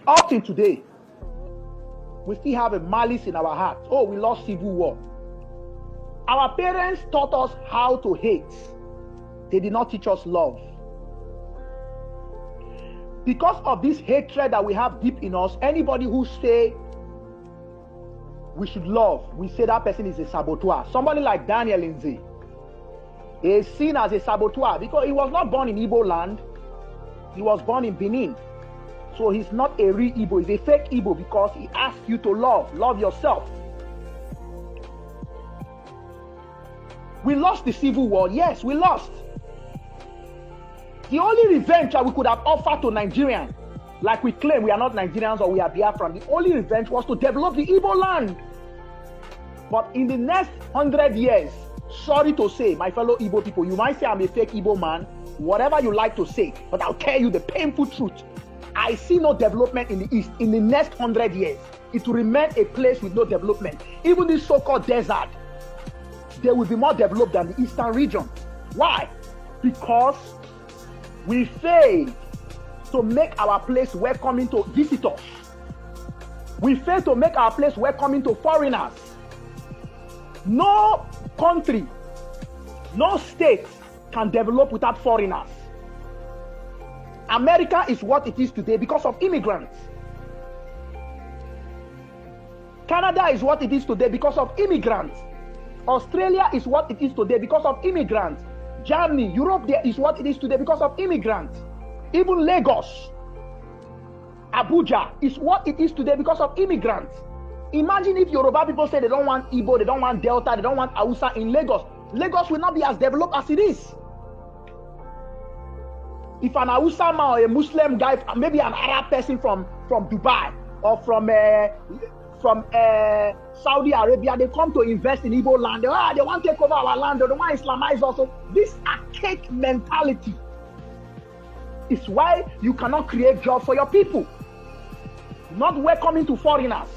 Up till today, we still have a malice in our hearts. Oh, we lost civil war. Our parents taught us how to hate. They did not teach us love. Because of this hatred that we have deep in us, anybody who say we should love, we say that person is a saboteur. Somebody like Daniel Lindsay is seen as a saboteur because he was not born in Igbo land. He was born in Benin. So he's not a real Igbo. He's a fake Igbo because he asked you to love. Love yourself. We lost the civil war. Yes, we lost. The only revenge that we could have offered to Nigerians, like we claim we are not Nigerians or we are Biafran, the only revenge was to develop the Igbo land. But in the next 100 years, sorry to say, my fellow Igbo people, you might say I'm a fake Igbo man, whatever you like to say, but I'll tell you the painful truth. I see no development in the East. In the next 100 years, it will remain a place with no development. Even this so-called desert, they will be more developed than the Eastern region. Why? Because we failed to make our place welcoming to visitors. We failed to make our place welcoming to foreigners. No country, no state can develop without foreigners. America is what it is today because of immigrants. Canada is what it is today because of immigrants. Australia is what it is today because of immigrants. Germany, Europe there is what it is today because of immigrants. Even Lagos, Abuja is what it is today because of immigrants. Imagine if Yoruba people say they don't want Igbo, they don't want Delta, they don't want Hausa in Lagos. Lagos will not be as developed as it is. If an Hausa man or a Muslim guy, maybe an Arab person from Dubai or from Saudi Arabia, they come to invest in Igbo land. They want to take over our land. They don't want to Islamize also. This archaic mentality is why you cannot create jobs for your people. Not welcoming to foreigners.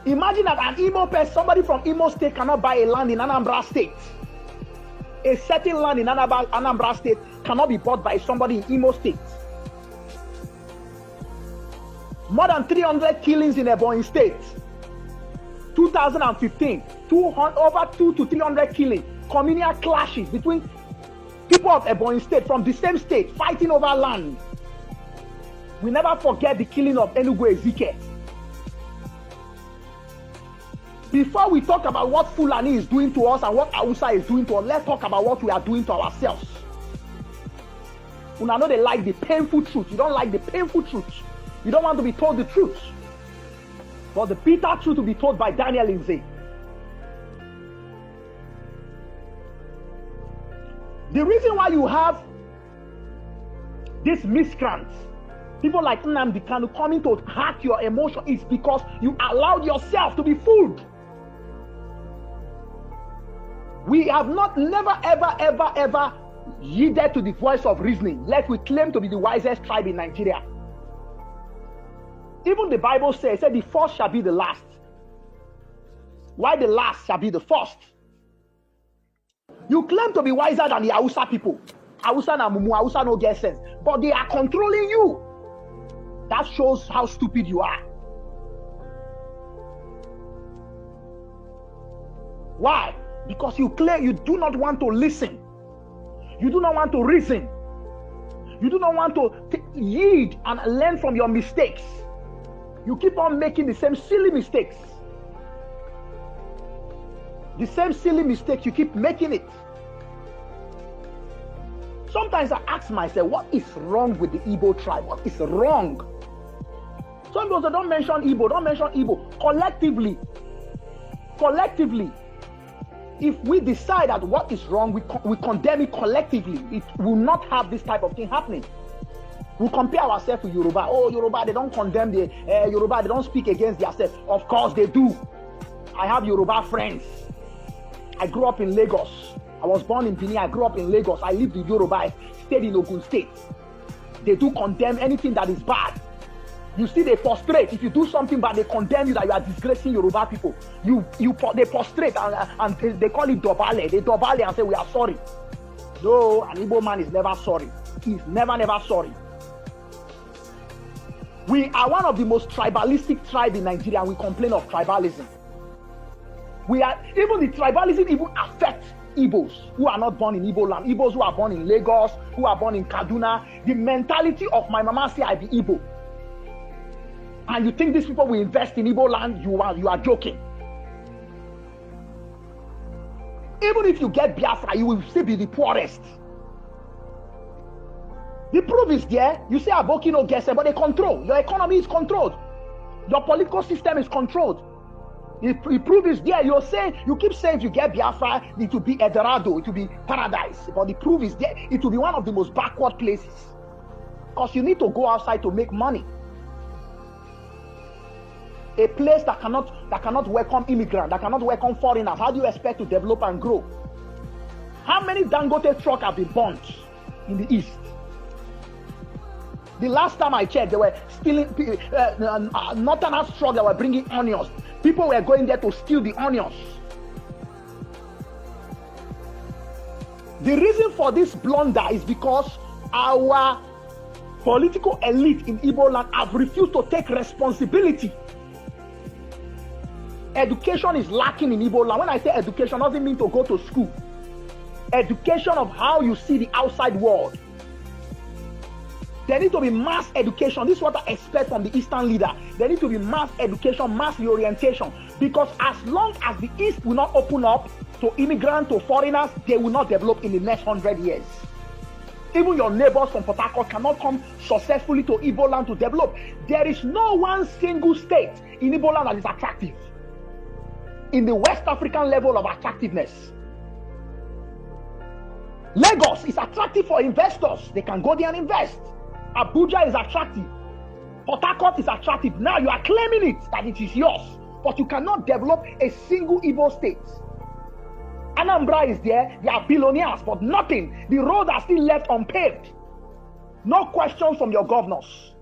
Imagine that an Imo person, somebody from Imo State cannot buy a land in Anambra State. A certain land in Anambra State cannot be bought by somebody in Imo State. More than 300 killings in Ebonyi State. 2015, over 200 to 300 killings. Communal clashes between people of Ebonyi State from the same state fighting over land. We never forget the killing of Enugu Ezike. Before we talk about what Fulani is doing to us and what Hausa is doing to us, let's talk about what we are doing to ourselves. Una know they like the painful truth. You don't like the painful truth. You don't want to be told the truth. But the bitter truth will be told by Daniel Lindsay. The reason why you have these miscreants, people like Nnamdi Kanu coming to hack your emotion, is because you allowed yourself to be fooled. We have never, ever yielded to the voice of reasoning, lest we claim to be the wisest tribe in Nigeria. Even the Bible says the first shall be the last, while the last shall be the first. You claim to be wiser than the Hausa people. Hausa na mumu, Hausa no get sense. But they are controlling you. That shows how stupid you are. Why? Because you claim you do not want to listen. You do not want to reason. You do not want to yield and learn from your mistakes. You keep on making the same silly mistakes. The same silly mistakes, you keep making it. Sometimes I ask myself, what is wrong with the Igbo tribe? What is wrong? Some people say, don't mention Igbo, don't mention Igbo. Collectively, if we decide that what is wrong, we condemn it collectively. It will not have this type of thing happening. We compare ourselves to Yoruba. Oh, Yoruba, they don't condemn the Yoruba, they don't speak against themselves. Of course they do. I have Yoruba friends. I grew up in Lagos. I was born in Benin. I grew up in Lagos. I lived in Yoruba. I stayed in Ogun State. They do condemn anything that is bad. You see, they prostrate. If you do something bad, they condemn you that you are disgracing Yoruba people. They prostrate and they call it dobale. They dobale and say, we are sorry. No, an Igbo man is never sorry. He's never sorry. We are one of the most tribalistic tribes in Nigeria, and we complain of tribalism. Even the tribalism even affects Igbos who are not born in Igbo land, Igbos who are born in Lagos, who are born in Kaduna. The mentality of my mama say I be Igbo. And you think these people will invest in Igbo land, you are joking. Even if you get Biafra, you will still be the poorest. The proof is there. You say Aboki no get, but they control. Your economy is controlled. Your political system is controlled. The proof is there. You keep saying if you get Biafra, it will be Eldorado, it will be paradise. But the proof is there. It will be one of the most backward places. Because you need to go outside to make money. A place that cannot welcome immigrants, that cannot welcome foreigners. How do you expect to develop and grow? How many Dangote trucks have been burnt in the east? The last time I checked, they were stealing. Northerners trucks that were bringing onions. People were going there to steal the onions. The reason for this blunder is because our political elite in Igbo land have refused to take responsibility. Education is lacking in Igbo land. When I say education, it doesn't mean to go to school. Education of how you see the outside world. There needs to be mass education. This is what I expect from the Eastern leader. There needs to be mass education, mass reorientation. Because as long as the East will not open up to immigrants, to foreigners, they will not develop in the next 100 years. Even your neighbors from Port Harcourt cannot come successfully to Igbo land to develop. There is no one single state in Igbo land that is attractive. In the West African level of attractiveness. Lagos is attractive for investors. They can go there and invest. Abuja is attractive. Port Harcourt is attractive. Now you are claiming it, that it is yours. But you cannot develop a single Igbo state. Anambra is there. They are billionaires, but nothing. The roads are still left unpaved. No questions from your governors.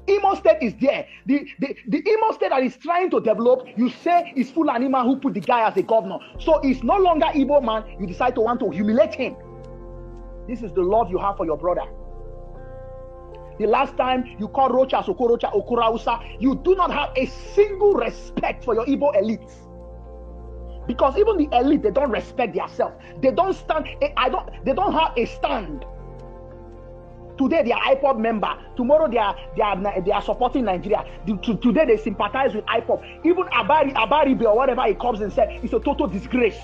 Imo State is there. The Imo State that is trying to develop, you say is Fulani man who put the guy as a governor. So it's no longer Igbo man. You decide to want to humiliate him. This is the love you have for your brother. The last time you call Rocha, Sokorocha, Okurausa, you do not have a single respect for your Igbo elite. Because even the elite, they don't respect themselves. They don't stand. They don't have a stand. Today they are IPOB member. Tomorrow they are supporting Nigeria. Today they sympathize with IPOB. Even Abaribe or whatever he comes and says, it's a total disgrace.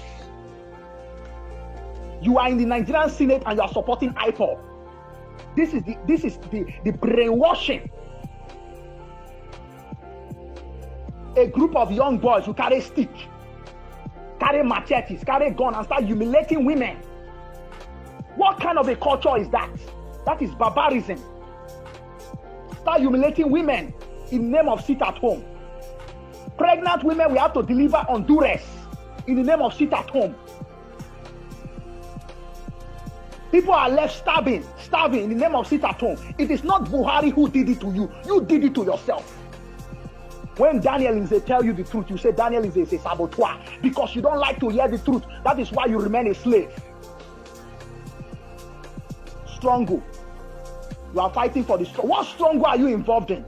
You are in the Nigerian Senate and you are supporting IPOB. This is the brainwashing. A group of young boys who carry stick, carry machetes, carry gun and start humiliating women. What kind of a culture is that? That is barbarism. Start humiliating women in the name of sit at home. Pregnant women we have to deliver on duress in the name of sit at home. People are left starving in the name of sit at home. It is not Buhari who did it to you. You did it to yourself. When Daniel Nze tell you the truth, you say Daniel Nze is a saboteur because you don't like to hear the truth. That is why you remain a slave. Strongo. You are fighting for the strong. What Strongo are you involved in?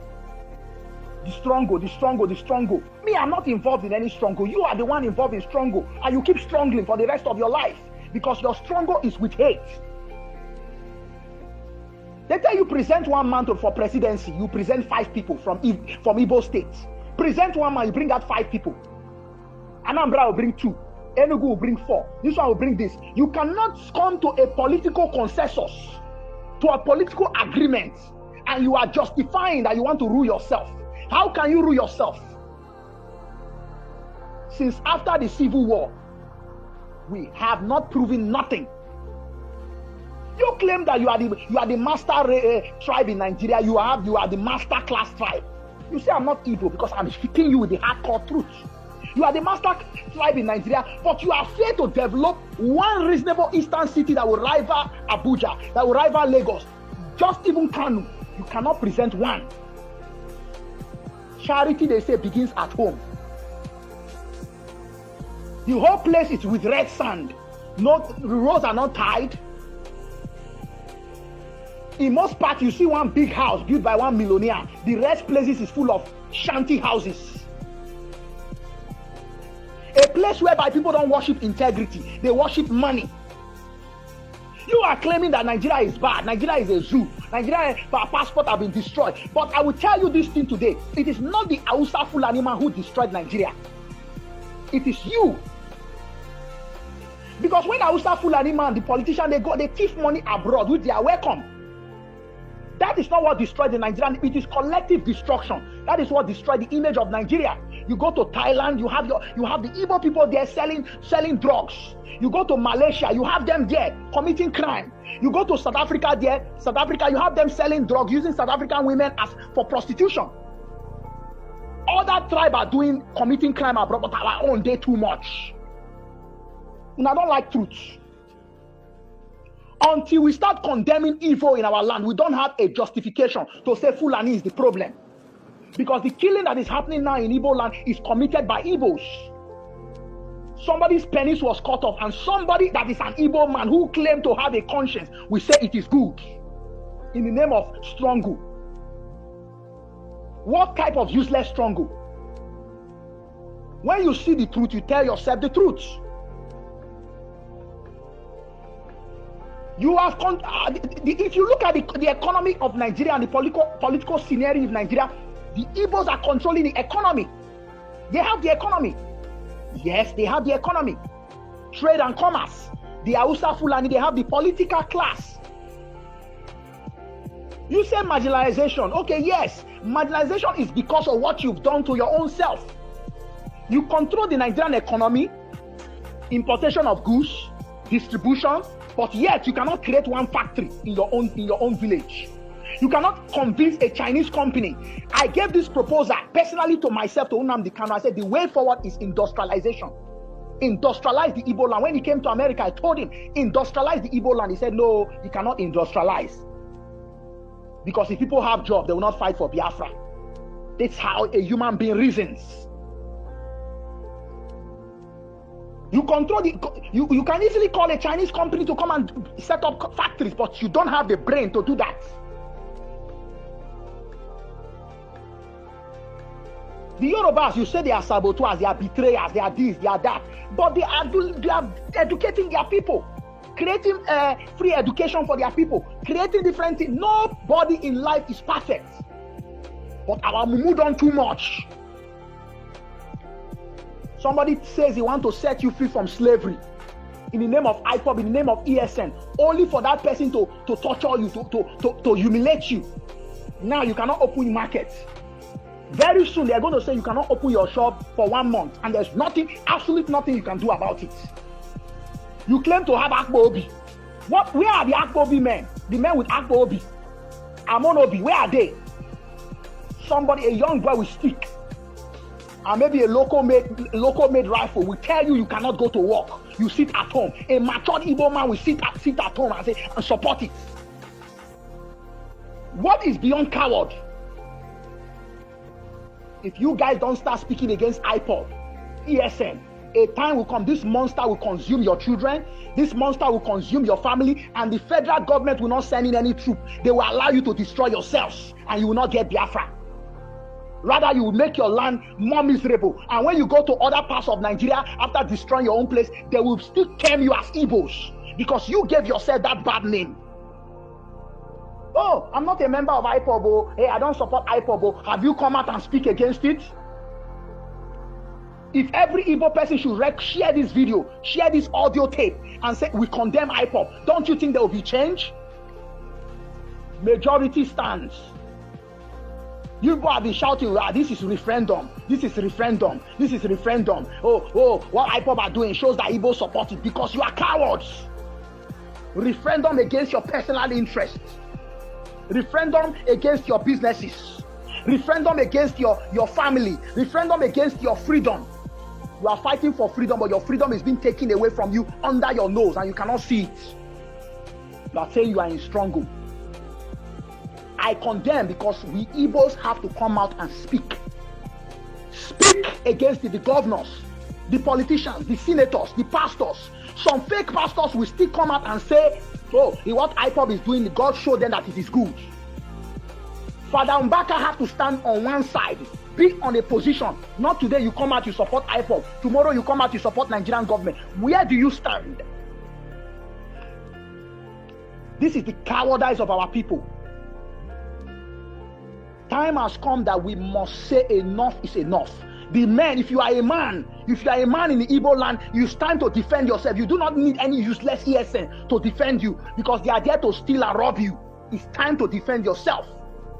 The Strongo. Me, I'm not involved in any Strongo. You are the one involved in Strongo. And you keep strongling for the rest of your life. Because your Strongo is with hate. They tell you present one man for presidency. You present 5 people from Igbo states. Present one man, you bring out 5 people. Anambra will bring 2. Enugu will bring 4. This one will bring this. You cannot come to a political consensus, to a political agreement, and you are justifying that you want to rule yourself. How can you rule yourself? Since after the Civil War, we have not proven nothing. You claim that you are the master tribe in Nigeria. You are the master class tribe. You say I'm not evil because I'm hitting you with the hardcore truth. You are the master tribe in Nigeria, but you are afraid to develop one reasonable eastern city that will rival Abuja, that will rival Lagos. Just even Kanu, you cannot present one. Charity, they say, begins at home. The whole place is with red sand. The roads are not tied. In most parts, you see one big house built by one millionaire. The rest places is full of shanty houses. A place whereby people don't worship integrity, they worship money. You are claiming that Nigeria is bad, Nigeria is a zoo, Nigeria, our passport have been destroyed. But I will tell you this thing today. It is not the Hausa Fulani man who destroyed Nigeria. It is you. Because when Hausa Fulani man, the politician, they thief money abroad, which they are welcome. That is not what destroyed the Nigerian. It is collective destruction. That is what destroyed the image of Nigeria. You go to Thailand, you have the Igbo people there selling drugs. You go to Malaysia, you have them there committing crime. You go to South Africa, you have them selling drugs, using South African women for prostitution. Other tribes are committing crime abroad, but our own day too much. And I don't like truth. Until we start condemning evil in our land, we don't have a justification to say Fulani is the problem. Because the killing that is happening now in Igbo land is committed by Igbos. Somebody's penis was cut off, and somebody that is an Igbo man who claimed to have a conscience will say it is good in the name of struggle. What type of useless struggle? When you see the truth, you tell yourself the truth. You have if you look at the economy of Nigeria and the political scenario of Nigeria, the Igbos are controlling the economy. They have the economy. Yes, they have the economy. Trade and commerce. The Hausa Fulani, they have the political class. You say marginalization. Okay, yes. Marginalization is because of what you've done to your own self. You control the Nigerian economy, importation of goods, distribution, but yet you cannot create one factory in your own village. You cannot convince a Chinese company. I gave this proposal personally to myself, to Nnamdi Kanu. I said the way forward is industrialization. Industrialize the Igbo land. When he came to America, I told him, industrialize the Igbo land. He said, no, you cannot industrialize. Because if people have jobs, they will not fight for Biafra. That's how a human being reasons. You control you can easily call a Chinese company to come and set up factories, but you don't have the brain to do that. The Yorubas, you say they are saboteurs, they are betrayers, they are this, they are that, but they are educating their people, creating free education for their people, creating different things. Nobody in life is perfect, but our mumu done too much. Somebody says he wants to set you free from slavery in the name of IPOB, in the name of ESN, only for that person to torture you, to humiliate you. Now you cannot open your market. Very soon they are going to say you cannot open your shop for 1 month, and there's nothing, absolutely nothing you can do about it. You claim to have Akpo Obi. Where are the Akpo Obi men? The men with Akpo Obi, Amon Obi, where are they? Somebody, a young boy with stick, and maybe a local made rifle will tell you cannot go to work. You sit at home. A matured Igbo man will sit at home and support it. What is beyond coward? If you guys don't start speaking against IPOB, ESN, a time will come, this monster will consume your children, this monster will consume your family, and the federal government will not send in any troop. They will allow you to destroy yourselves, and you will not get Biafra. Rather, you will make your land more miserable. And when you go to other parts of Nigeria, after destroying your own place, they will still term you as Igbos, because you gave yourself that bad name. Oh, I'm not a member of IPOB. Hey, I don't support IPOB. Have you come out and speak against it? If every Igbo person should share this video, share this audio tape, and say we condemn IPOB, don't you think there will be change? Majority stands. You go and be shouting, this is referendum, this is referendum, this is referendum. Oh, what IPOB are doing shows that Igbo support it, because you are cowards. Referendum against your personal interests. Referendum against your businesses. Referendum against your family. Referendum against your freedom. You are fighting for freedom, but your freedom is being taken away from you under your nose, and you cannot see it. You are saying you are in struggle. I condemn, because we Igbos have to come out and speak. Speak against the governors, the politicians, the senators, the pastors. Some fake pastors will still come out and say So what IPOB is doing, God showed them that it is good. Father Mbaka have to stand on one side, be on a position. Not today you come out, you support IPOB. Tomorrow you come out, you support Nigerian government. Where do you stand? This is the cowardice of our people. Time has come that we must say enough is enough. The men, if you are a man in the Igbo land, you stand to defend yourself. You do not need any useless ESN to defend you, because they are there to steal and rob you. It's time to defend yourself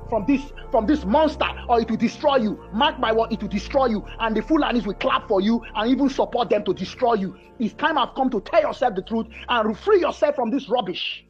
from this monster, or it will destroy you. Mark my word, it will destroy you, and the Fulanis will clap for you and even support them to destroy you. It's time has come to tell yourself the truth and free yourself from this rubbish.